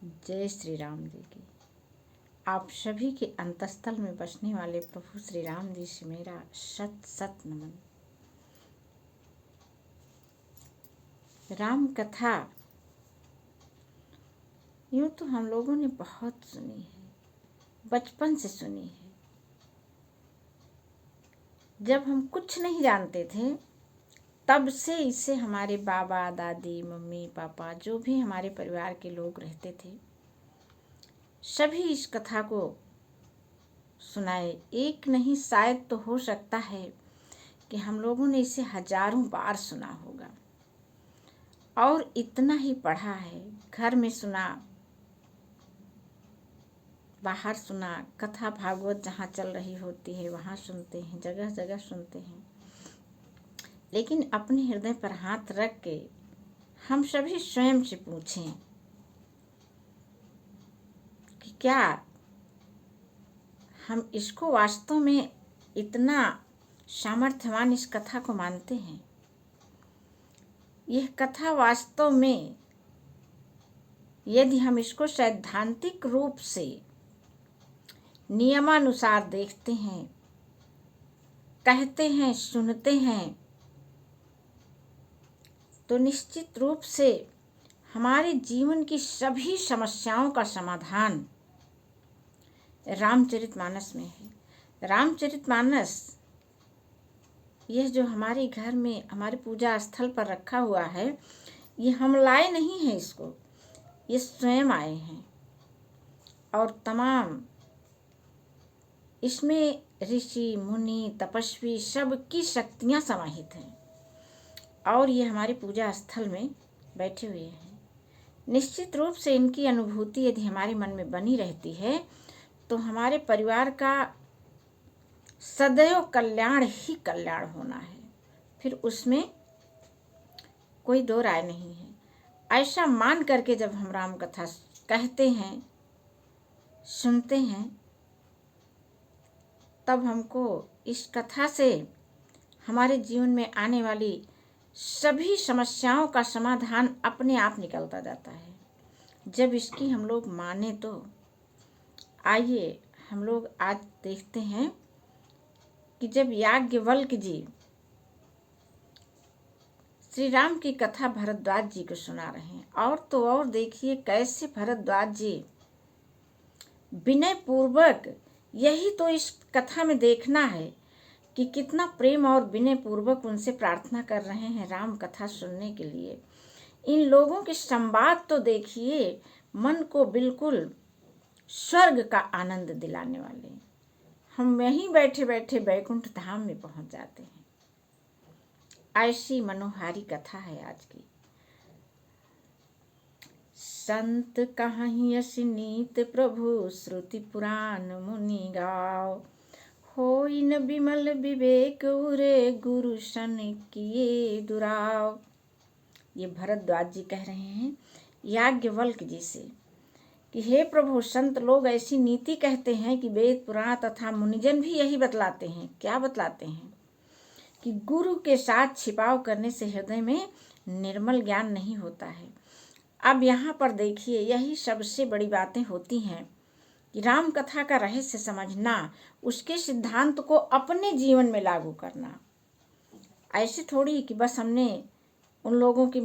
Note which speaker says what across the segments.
Speaker 1: जय श्री राम जी की। आप सभी के अंतस्थल में बसने वाले प्रभु श्री राम जी से मेरा सत सत नमन। राम कथा यूँ तो हम लोगों ने बहुत सुनी है, बचपन से सुनी है। जब हम कुछ नहीं जानते थे तब से इसे हमारे बाबा दादी मम्मी पापा जो भी हमारे परिवार के लोग रहते थे सभी इस कथा को सुनाए। एक नहीं शायद तो हो सकता है कि हम लोगों ने इसे हजारों बार सुना होगा और इतना ही पढ़ा है। घर में सुना, बाहर सुना, कथा भागवत जहाँ चल रही होती है वहाँ सुनते हैं, जगह जगह सुनते हैं। लेकिन अपने हृदय पर हाथ रख के हम सभी स्वयं से पूछें कि क्या हम इसको वास्तव में इतना सामर्थ्यवान इस कथा को मानते हैं। यह कथा वास्तव में यदि हम इसको सैद्धांतिक रूप से नियमानुसार देखते हैं, कहते हैं, सुनते हैं तो निश्चित रूप से हमारे जीवन की सभी समस्याओं का समाधान रामचरितमानस में है। रामचरितमानस यह जो हमारे घर में हमारे पूजा स्थल पर रखा हुआ है, ये हम लाए नहीं हैं इसको, ये स्वयं आए हैं। और तमाम इसमें ऋषि मुनि तपस्वी सबकी शक्तियाँ समाहित हैं और ये हमारे पूजा स्थल में बैठे हुए हैं। निश्चित रूप से इनकी अनुभूति यदि हमारे मन में बनी रहती है तो हमारे परिवार का सदैव कल्याण ही कल्याण होना है, फिर उसमें कोई दो राय नहीं है। ऐसा मान करके जब हम राम कथा कहते हैं, सुनते हैं, तब हमको इस कथा से हमारे जीवन में आने वाली सभी समस्याओं का समाधान अपने आप निकलता जाता है जब इसकी हम लोग माने तो। आइए हम लोग आज देखते हैं कि जब याज्ञवल्क्य जी श्री राम की कथा भरद्वाज जी को सुना रहे हैं, और तो और देखिए कैसे भरद्वाज जी विनय पूर्वक, यही तो इस कथा में देखना है कि कितना प्रेम और विनय पूर्वक उनसे प्रार्थना कर रहे हैं राम कथा सुनने के लिए। इन लोगों के संवाद तो देखिए मन को बिल्कुल स्वर्ग का आनंद दिलाने वाले। हम यहीं बैठे बैठे बैकुंठ धाम में पहुंच जाते हैं। ऐसी मनोहारी कथा है आज की। संत कहाहीं अस नीत प्रभु श्रुति पुराण मुनि गाओ, होई न विमल विवेक उरे गुरु सन किए दुराव। ये भरद्वाज जी कह रहे हैं याज्ञवल्क्य जी से कि हे प्रभु, संत लोग ऐसी नीति कहते हैं कि वेद पुराण तथा मुनिजन भी यही बतलाते हैं। क्या बतलाते हैं? कि गुरु के साथ छिपाव करने से हृदय में निर्मल ज्ञान नहीं होता है। अब यहाँ पर देखिए यही सबसे बड़ी बातें होती हैं कि राम कथा का रहस्य समझना, उसके सिद्धांत को अपने जीवन में लागू करना। ऐसे थोड़ी कि बस हमने उन लोगों की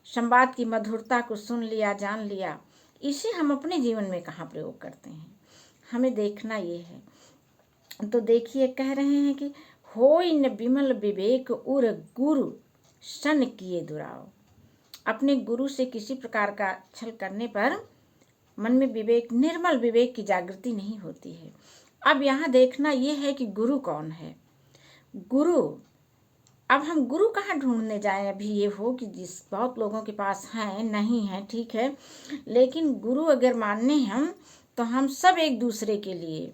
Speaker 1: संवाद की मधुरता को सुन लिया, जान लिया, इसे हम अपने जीवन में कहाँ प्रयोग करते हैं। हमें देखना ये है। तो देखिए कह रहे हैं कि होई न विमल विवेक उर गुरु सन किए दुराव। अपने गुरु से किसी प्रकार का छल करने पर मन में विवेक, निर्मल विवेक की जागृति नहीं होती है। अब यहाँ देखना ये है कि गुरु कौन है। गुरु, अब हम गुरु कहाँ ढूंढने जाएं? अभी ये हो कि जिस बहुत लोगों के पास हैं, नहीं है, ठीक है, लेकिन गुरु अगर मानने हम तो हम सब एक दूसरे के लिए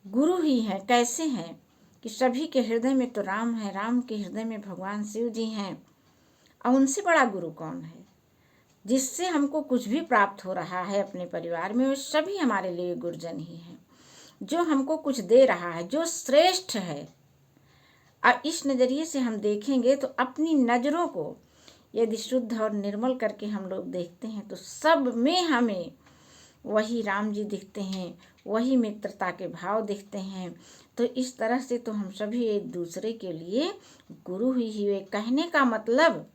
Speaker 1: गुरु ही हैं। कैसे हैं कि सभी के हृदय में तो राम है, राम के हृदय में भगवान शिव जी हैं। और उनसे बड़ा गुरु कौन है? जिससे हमको कुछ भी प्राप्त हो रहा है अपने परिवार में, वो सभी हमारे लिए गुरुजन ही हैं। जो हमको कुछ दे रहा है, जो श्रेष्ठ है। अब इस नज़रिए से हम देखेंगे तो अपनी नज़रों को यदि शुद्ध और निर्मल करके हम लोग देखते हैं तो सब में हमें वही राम जी दिखते हैं, वही मित्रता के भाव दिखते हैं। तो इस तरह से तो हम सभी एक दूसरे के लिए गुरु ही हुए। कहने का मतलब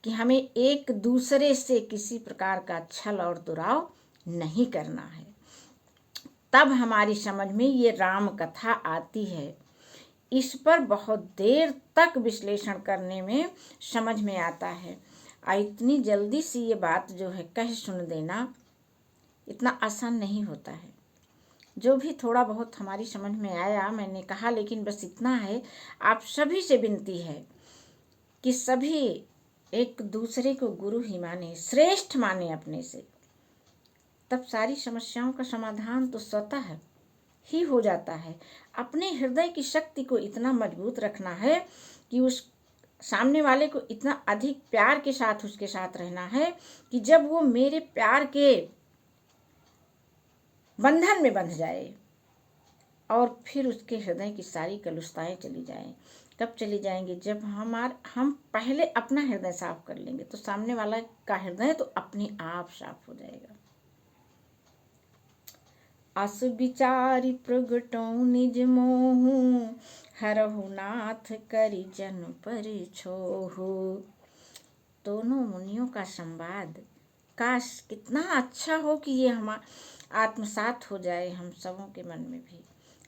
Speaker 1: कि हमें एक दूसरे से किसी प्रकार का छल और दुराव नहीं करना है। तब हमारी समझ में ये राम कथा आती है। इस पर बहुत देर तक विश्लेषण करने में समझ में आता है। इतनी जल्दी से ये बात जो है कह सुन देना इतना आसान नहीं होता है। जो भी थोड़ा बहुत हमारी समझ में आया मैंने कहा, लेकिन बस इतना है, आप सभी से विनती है कि सभी एक दूसरे को गुरु ही माने, श्रेष्ठ माने अपने से। तब सारी समस्याओं का समाधान तो स्वतः ही हो जाता है। अपने हृदय की शक्ति को इतना मजबूत रखना है कि उस सामने वाले को इतना अधिक प्यार के साथ उसके साथ रहना है कि जब वो मेरे प्यार के बंधन में बंध जाए और फिर उसके हृदय की सारी कलुषताएं चली जाएं। कब चली जाएंगी? जब हम पहले अपना हृदय साफ कर लेंगे तो सामने वाला का हृदय तो अपने आप साफ हो जाएगा। अस विचारि प्रगटौ निज मोहु, हरहु नाथ करि जन पर छोहु। दोनों मुनियों का संवाद काश कितना अच्छा हो कि ये हम आत्मसात हो जाए हम सबों के मन में भी।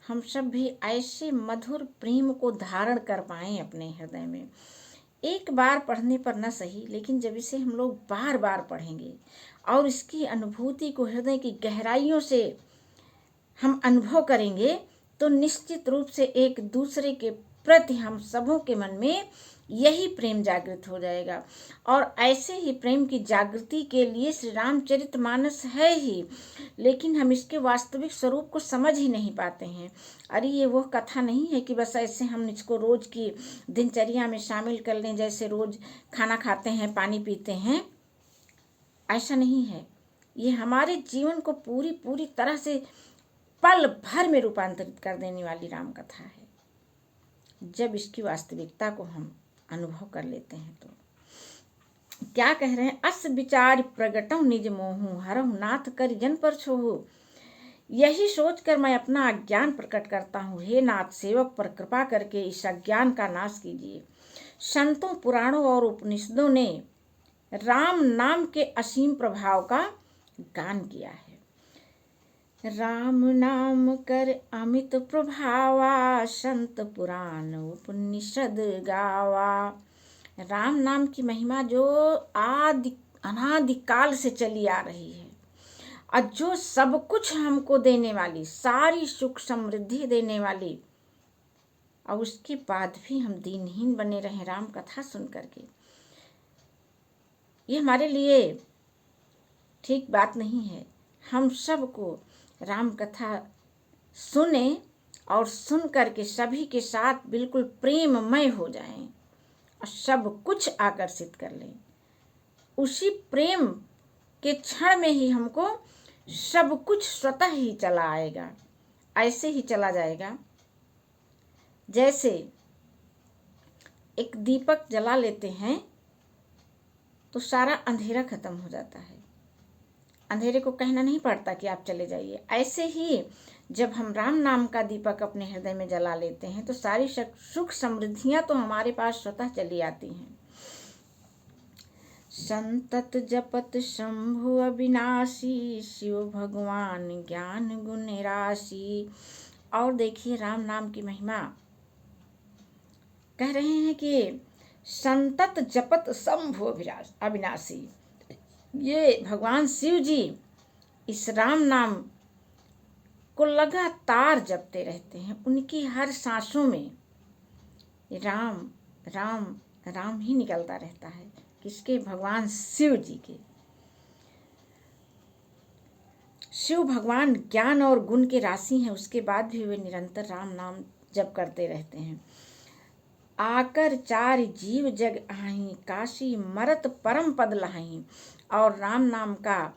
Speaker 1: हम सब भी ऐसे मधुर प्रेम को धारण कर पाएं अपने हृदय में। एक बार पढ़ने पर न सही, लेकिन जब इसे हम लोग बार बार पढ़ेंगे और इसकी अनुभूति को हृदय की गहराइयों से हम अनुभव करेंगे तो निश्चित रूप से एक दूसरे के प्रति हम सबों के मन में यही प्रेम जागृत हो जाएगा। और ऐसे ही प्रेम की जागृति के लिए श्री रामचरितमानस है ही, लेकिन हम इसके वास्तविक स्वरूप को समझ ही नहीं पाते हैं। अरे ये वो कथा नहीं है कि बस ऐसे हम इसको रोज की दिनचर्या में शामिल कर लें, जैसे रोज खाना खाते हैं, पानी पीते हैं। ऐसा नहीं है। ये हमारे जीवन को पूरी तरह से पल भर में रूपांतरित कर देने वाली राम कथा है। जब इसकी वास्तविकता को हम अनुभव कर लेते हैं तो क्या कह रहे हैं? अस विचार प्रगटौ निज मोहु, हरहु नाथ करि जन पर छोहु। यही सोचकर मैं अपना अज्ञान प्रकट करता हूँ। हे नाथ, सेवक पर कृपा करके इस अज्ञान का नाश कीजिए। संतों, पुराणों और उपनिषदों ने राम नाम के असीम प्रभाव का गान किया है। राम नाम कर अमित प्रभावा, संत पुराण उपनिषद गावा। राम नाम की महिमा जो अनादिकाल से चली आ रही है और जो सब कुछ हमको देने वाली, सारी सुख समृद्धि देने वाली, और उसके बाद भी हम दीनहीन बने रहे राम कथा सुन करके, ये हमारे लिए ठीक बात नहीं है। हम सबको राम कथा सुने और सुन करके सभी के साथ बिल्कुल प्रेममय हो जाएं और सब कुछ आकर्षित कर लें। उसी प्रेम के क्षण में ही हमको सब कुछ स्वतः ही चला आएगा। ऐसे ही चला जाएगा जैसे एक दीपक जला लेते हैं तो सारा अंधेरा खत्म हो जाता है। अंधेरे को कहना नहीं पड़ता कि आप चले जाइए। ऐसे ही जब हम राम नाम का दीपक अपने हृदय में जला लेते हैं तो सारी सुख समृद्धियां तो हमारे पास स्वतः चली आती हैं। संतत जपत शंभु अविनाशी, शिव भगवान ज्ञान गुण राशि। और देखिए राम नाम की महिमा कह रहे हैं कि संतत जपत शंभु अविनाशी। ये भगवान शिव जी इस राम नाम को लगातार जपते रहते हैं। उनकी हर सांसों में राम राम राम ही निकलता रहता है। किसके? भगवान शिव जी के। शिव भगवान ज्ञान और गुण के राशि हैं, उसके बाद भी वे निरंतर राम नाम जप करते रहते हैं। आकर चार जीव जग आहीं, काशी मरत परम पद लहाहीं। और राम नाम का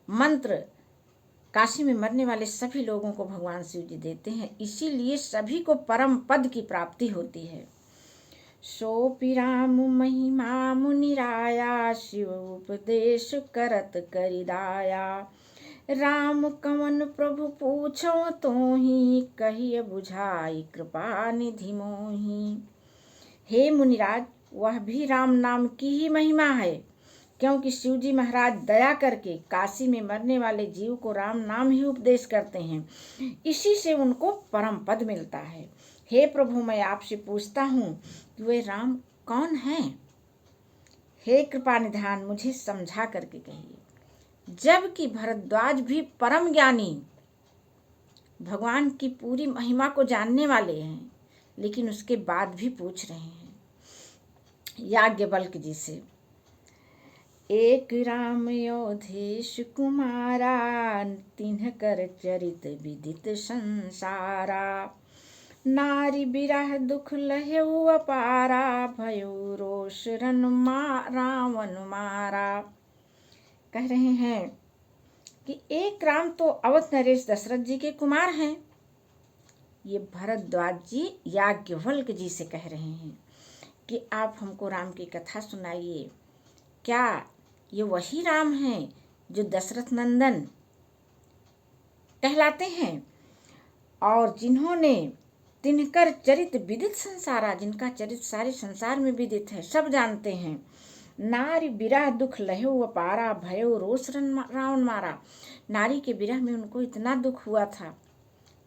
Speaker 1: मंत्र काशी में मरने वाले सभी लोगों को भगवान शिव जी देते हैं। इसीलिए सभी को परम पद की प्राप्ति होती है। सोपि राम महिमा मुनिराया, शिव उपदेश करत करिदाया। राम कवन प्रभु पूछो तोहि, कहिए बुझाई कृपा निधि मोहि। हे मुनिराज, वह भी राम नाम की ही महिमा है, क्योंकि शिव जी महाराज दया करके काशी में मरने वाले जीव को राम नाम ही उपदेश करते हैं। इसी से उनको परम पद मिलता है। हे प्रभु, मैं आपसे पूछता हूँ कि वे राम कौन हैं? हे कृपा निधान, मुझे समझा करके कहिए। जबकि भरद्वाज भी परम ज्ञानी, भगवान की पूरी महिमा को जानने वाले हैं, लेकिन उसके बाद भी पूछ रहे हैं याज्ञवल्क्य जी से। एक राम योधेश कुमारा, तिन्हकर चरित विदित संसारा। नारी बिरह दुख लहेउ अपारा, भयो रोष रन रावण मारा। कह रहे हैं कि एक राम तो अवध नरेश दशरथ जी के कुमार हैं। ये भरद्वाज जी याज्ञवल्क्य जी से कह रहे हैं कि आप हमको राम की कथा सुनाइए। क्या ये वही राम हैं जो दशरथ नंदन कहलाते हैं, और जिन्होंने तिनकर चरित विदित संसारा, जिनका चरित्र सारे संसार में विदित है, सब जानते हैं। नारी बिरह दुख लहेउ अपारा, भयो रोष रावण मारा। नारी के बिरह में उनको इतना दुख हुआ था।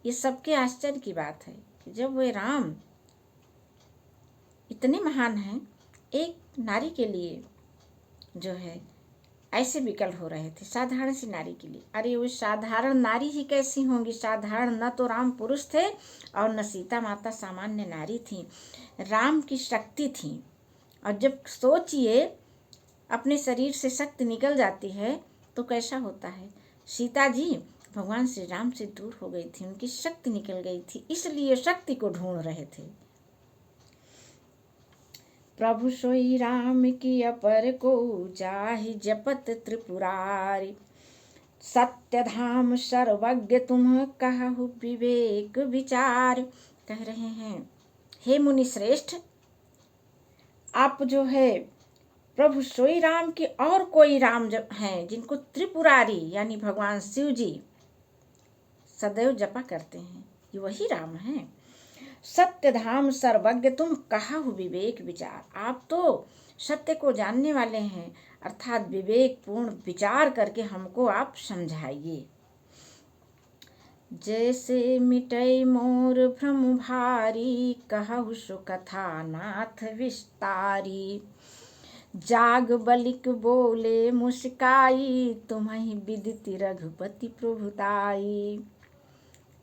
Speaker 1: ये सबके आश्चर्य की बात है कि जब वे राम इतने महान हैं, एक नारी के लिए जो है ऐसे विकल हो रहे थे, साधारण सी नारी के लिए। अरे वो साधारण नारी ही कैसी होंगी? साधारण न तो राम पुरुष थे और न सीता माता सामान्य नारी थी, राम की शक्ति थी। और जब सोचिए अपने शरीर से शक्ति निकल जाती है तो कैसा होता है। सीता जी भगवान श्री राम से दूर हो गई थी, उनकी शक्ति निकल गई थी, इसलिए शक्ति को ढूंढ रहे थे। प्रभु सोई राम की अपर को जाहि जपत त्रिपुरारी। सत्य धाम सर्वज्ञ तुम कहु विवेक विचार। कह रहे हैं हे मुनि श्रेष्ठ, आप जो है प्रभु सोई राम की और कोई राम हैं जिनको त्रिपुरारी यानी भगवान शिव जी सदैव जपा करते हैं, ये वही राम हैं। सत्य धाम सर्वज्ञ तुम कहु विवेक विचार। आप तो सत्य को जानने वाले हैं, अर्थात विवेक पूर्ण विचार करके हमको आप समझाइए। जैसे मिटै मोर भ्रम भारी, कहु सो कथा नाथ विस्तारी। जाग बलिक बोले मुस्काई, तुम्हि विदिति रघुपति प्रभुताई।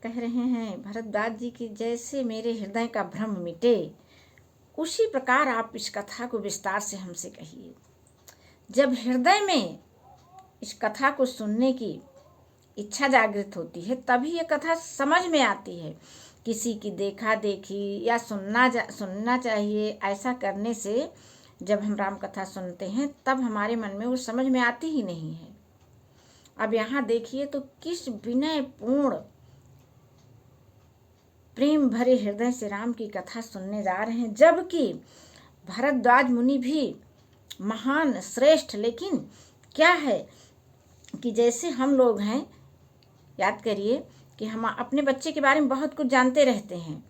Speaker 1: कह रहे हैं भरद्वाज जी की जैसे मेरे हृदय का भ्रम मिटे, उसी प्रकार आप इस कथा को विस्तार से हमसे कहिए। जब हृदय में इस कथा को सुनने की इच्छा जागृत होती है, तभी ये कथा समझ में आती है। किसी की देखा देखी या सुनना चाहिए, ऐसा करने से जब हम राम कथा सुनते हैं तब हमारे मन में वो समझ में आती ही नहीं है। अब यहाँ देखिए तो किस विनय पूर्ण प्रेम भरे हृदय से राम की कथा सुनने जा रहे हैं, जबकि भरद्वाज मुनि भी महान श्रेष्ठ, लेकिन क्या है कि जैसे हम लोग हैं, याद करिए कि हम अपने बच्चे के बारे में बहुत कुछ जानते रहते हैं,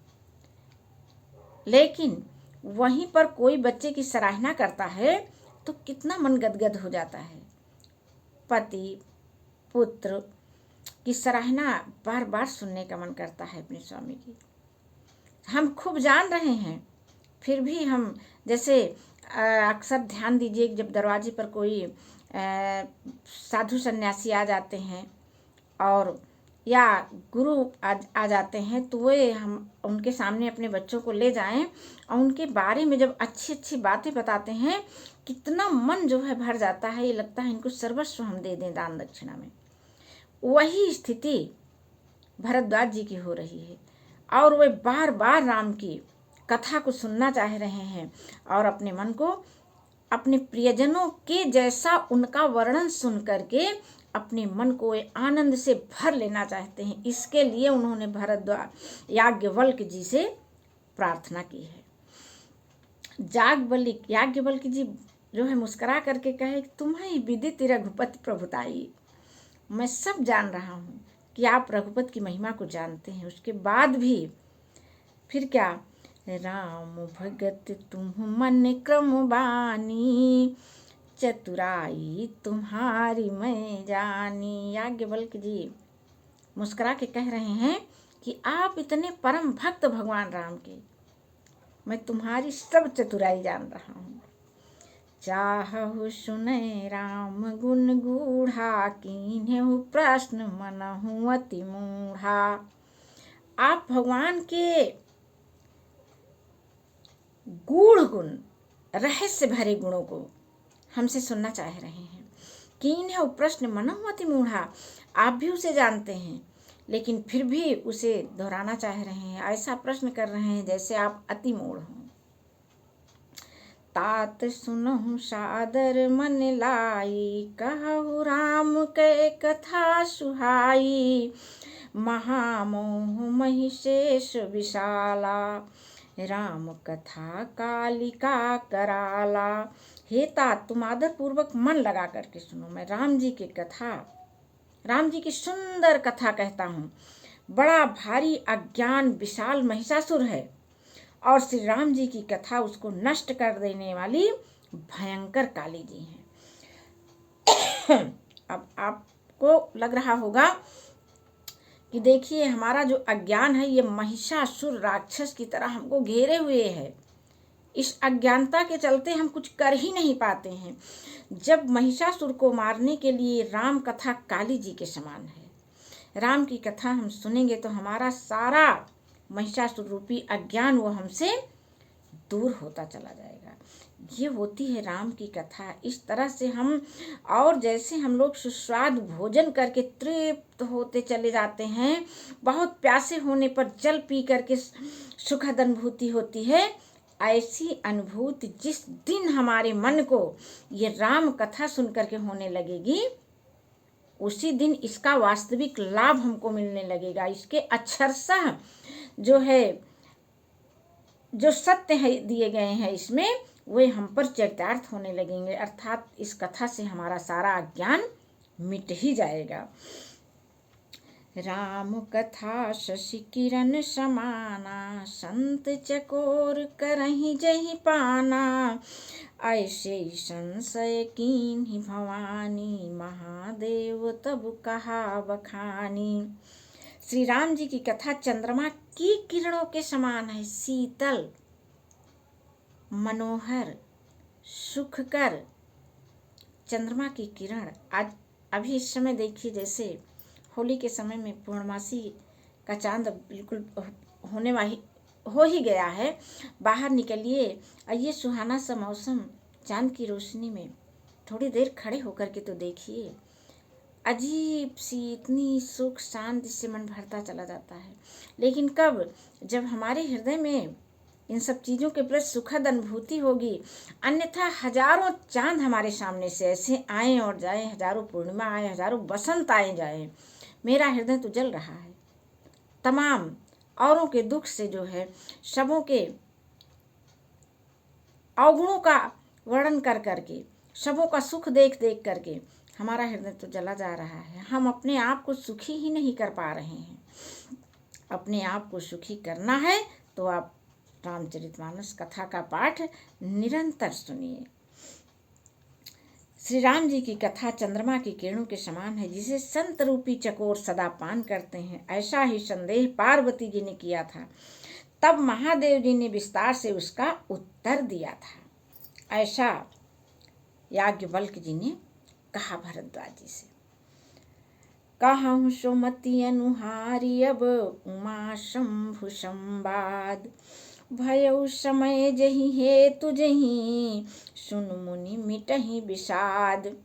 Speaker 1: लेकिन वहीं पर कोई बच्चे की सराहना करता है तो कितना मन गदगद हो जाता है। पति पुत्र की सराहना बार बार सुनने का मन करता है अपने स्वामी की। हम खूब जान रहे हैं, फिर भी हम जैसे अक्सर ध्यान दीजिए, जब दरवाजे पर कोई साधु सन्यासी आ जाते हैं और या गुरु आ जाते हैं, तो वे हम उनके सामने अपने बच्चों को ले जाएं और उनके बारे में जब अच्छी अच्छी बातें बताते हैं, कितना मन जो है भर जाता है। ये लगता है इनको सर्वस्व हम दे दें दान दक्षिणा में। वही स्थिति भरद्वाज जी की हो रही है और वे बार बार राम की कथा को सुनना चाह रहे हैं और अपने मन को अपने प्रियजनों के जैसा उनका वर्णन सुन करके अपने मन को वे आनंद से भर लेना चाहते हैं। इसके लिए उन्होंने भरद्वाज याज्ञवल्क्य जी से प्रार्थना की है। याज्ञवल्क्य जी जो है मुस्कुरा करके कहे कि तुम्हें विदित रघुपति प्रभुताई, मैं सब जान रहा हूँ कि आप रघुपति की महिमा को जानते हैं, उसके बाद भी फिर क्या, राम भगत तुम मन क्रम बानी, चतुराई तुम्हारी मैं जानी। याज्ञवल्क्य जी मुस्कुरा के कह रहे हैं कि आप इतने परम भक्त भगवान राम के, मैं तुम्हारी सब चतुराई जान रहा हूँ। चाहु सुने राम गुण गूढ़ा, कीन्हु प्रश्न मनहु अति मूढ़ा। आप भगवान के गूढ़ गुण, रहस्य भरे गुणों को हमसे सुनना चाह रहे हैं। कीन्हु प्रश्न मनहु अति मूढ़ा, आप भी उसे जानते हैं लेकिन फिर भी उसे दोहराना चाह रहे हैं, ऐसा प्रश्न कर रहे हैं जैसे आप अति मूढ़ हों। तात सुनहु सादर मन लाई, कहु राम के कथा सुहाई, महामोह महिषेष विशाला, राम कथा कालिका कराला। हे तात तुम आदर पूर्वक मन लगा करके सुनो, मैं राम जी की कथा, राम जी की सुंदर कथा कहता हूँ। बड़ा भारी अज्ञान विशाल महिषासुर है और श्री राम जी की कथा उसको नष्ट कर देने वाली भयंकर काली जी हैं। अब आपको लग रहा होगा कि देखिए हमारा जो अज्ञान है ये महिषासुर राक्षस की तरह हमको घेरे हुए है, इस अज्ञानता के चलते हम कुछ कर ही नहीं पाते हैं। जब महिषासुर को मारने के लिए राम कथा काली जी के समान है। राम की कथा हम सुनेंगे तो हमारा सारा महिषासुर रूपी अज्ञान वो हमसे दूर होता चला जाएगा। ये होती है राम की कथा। इस तरह से हम, और जैसे हम लोग सुस्वाद भोजन करके तृप्त होते चले जाते हैं, बहुत प्यासे होने पर जल पी करके सुखद अनुभूति होती है, ऐसी अनुभूति जिस दिन हमारे मन को ये राम कथा सुन करके होने लगेगी, उसी दिन इसका वास्तविक लाभ हमको मिलने लगेगा। इसके अक्षरशः जो है, जो सत्य है दिए गए हैं इसमें, वे हम पर चरितार्थ होने लगेंगे, अर्थात इस कथा से हमारा सारा अज्ञान मिट ही जाएगा। राम कथा शशि किरण समाना, संत चकोर करहि जहि पाना, ऐसे संशय कीन्हि भवानी, महादेव तब कहा बखानी। श्री राम जी की कथा चंद्रमा की किरणों के समान है, शीतल, मनोहर, सुखकर। चंद्रमा की किरण आज अभी इस समय देखिए, जैसे होली के समय में पूर्णमासी का चांद बिल्कुल हो ही गया है, बाहर निकलिए, ये सुहाना सा मौसम, चांद की रोशनी में थोड़ी देर खड़े होकर के तो देखिए, अजीब सी इतनी सुख शांति से मन भरता चला जाता है। लेकिन कब, जब हमारे हृदय में इन सब चीज़ों के प्रति सुखद अनुभूति होगी, अन्यथा हजारों चांद हमारे सामने से ऐसे आए और जाए, हजारों पूर्णिमा आए, हजारों बसंत आए जाए, मेरा हृदय तो जल रहा है। तमाम औरों के दुख से जो है, सबों के अवगुणों का वर्णन कर करके, सबों का सुख देख देख करके हमारा हृदय तो जला जा रहा है। हम अपने आप को सुखी ही नहीं कर पा रहे हैं। अपने आप को सुखी करना है तो आप रामचरितमानस कथा का पाठ निरंतर सुनिए। श्री राम जी की कथा चंद्रमा की किरणों के समान है, जिसे संत रूपी चकोर सदा पान करते हैं। ऐसा ही संदेह पार्वती जी ने किया था, तब महादेव जी ने विस्तार से उसका उत्तर दिया था। ऐसा याज्ञवल्क्य जी ने कहा भरद्वाज जी से। कहूँ सुमति अनुहारी अब उमा शंभु संवाद, भयउ समय जहि हेतु जहि, सुन मुनि मिटहि विषाद।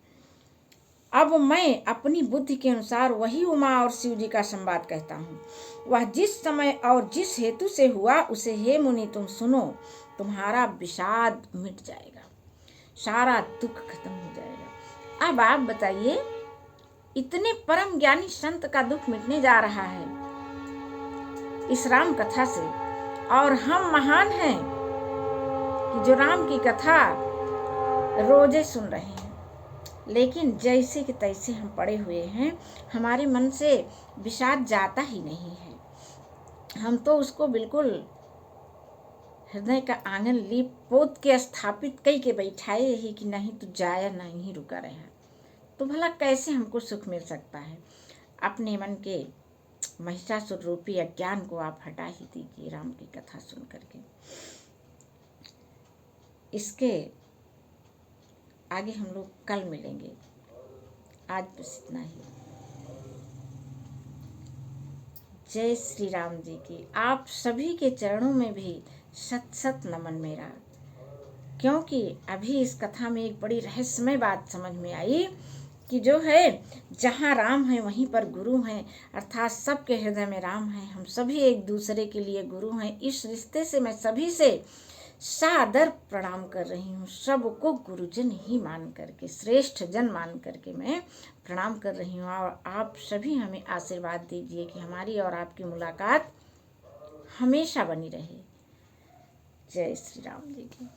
Speaker 1: अब मैं अपनी बुद्धि के अनुसार वही उमा और शिव जी का संवाद कहता हूँ। वह जिस समय और जिस हेतु से हुआ उसे हे मुनि तुम सुनो, तुम्हारा विषाद मिट जाएगा, सारा दुख खत्म हो जाएगा। अब आप बताइए, इतने परम ज्ञानी संत का दुख मिटने जा रहा है इस राम कथा से, और हम महान हैं कि जो राम की कथा रोजे सुन रहे हैं, लेकिन जैसे कि तैसे हम पड़े हुए हैं, हमारे मन से विषाद जाता ही नहीं है। हम तो उसको बिल्कुल हृदय का आंगन लीप पोत के स्थापित कई के बैठाए ही कि नहीं तो जाया नहीं रुका रहा। तो भला कैसे हमको सुख मिल सकता है? अपने मन के महिषासुर रूपी अज्ञान को आप हटा ही दीजिए राम की कथा सुन करके। इसके आगे हम लोग कल मिलेंगे। आज बस इतना ही। जय श्री राम जी की। आप सभी के चरणों में भी सत सत नमन मेरा, क्योंकि अभी इस कथा में एक बड़ी रहस्यमय बात समझ में आई कि जो है जहाँ राम है वहीं पर गुरु हैं, अर्थात सबके हृदय में राम है। हम सभी एक दूसरे के लिए गुरु हैं। इस रिश्ते से मैं सभी से सादर प्रणाम कर रही हूँ। सबको गुरुजन ही मान करके, श्रेष्ठ जन मान करके मैं प्रणाम कर रही हूँ। और आप सभी हमें आशीर्वाद दीजिए कि हमारी और आपकी मुलाकात हमेशा बनी रहे। जय श्री राम जी की।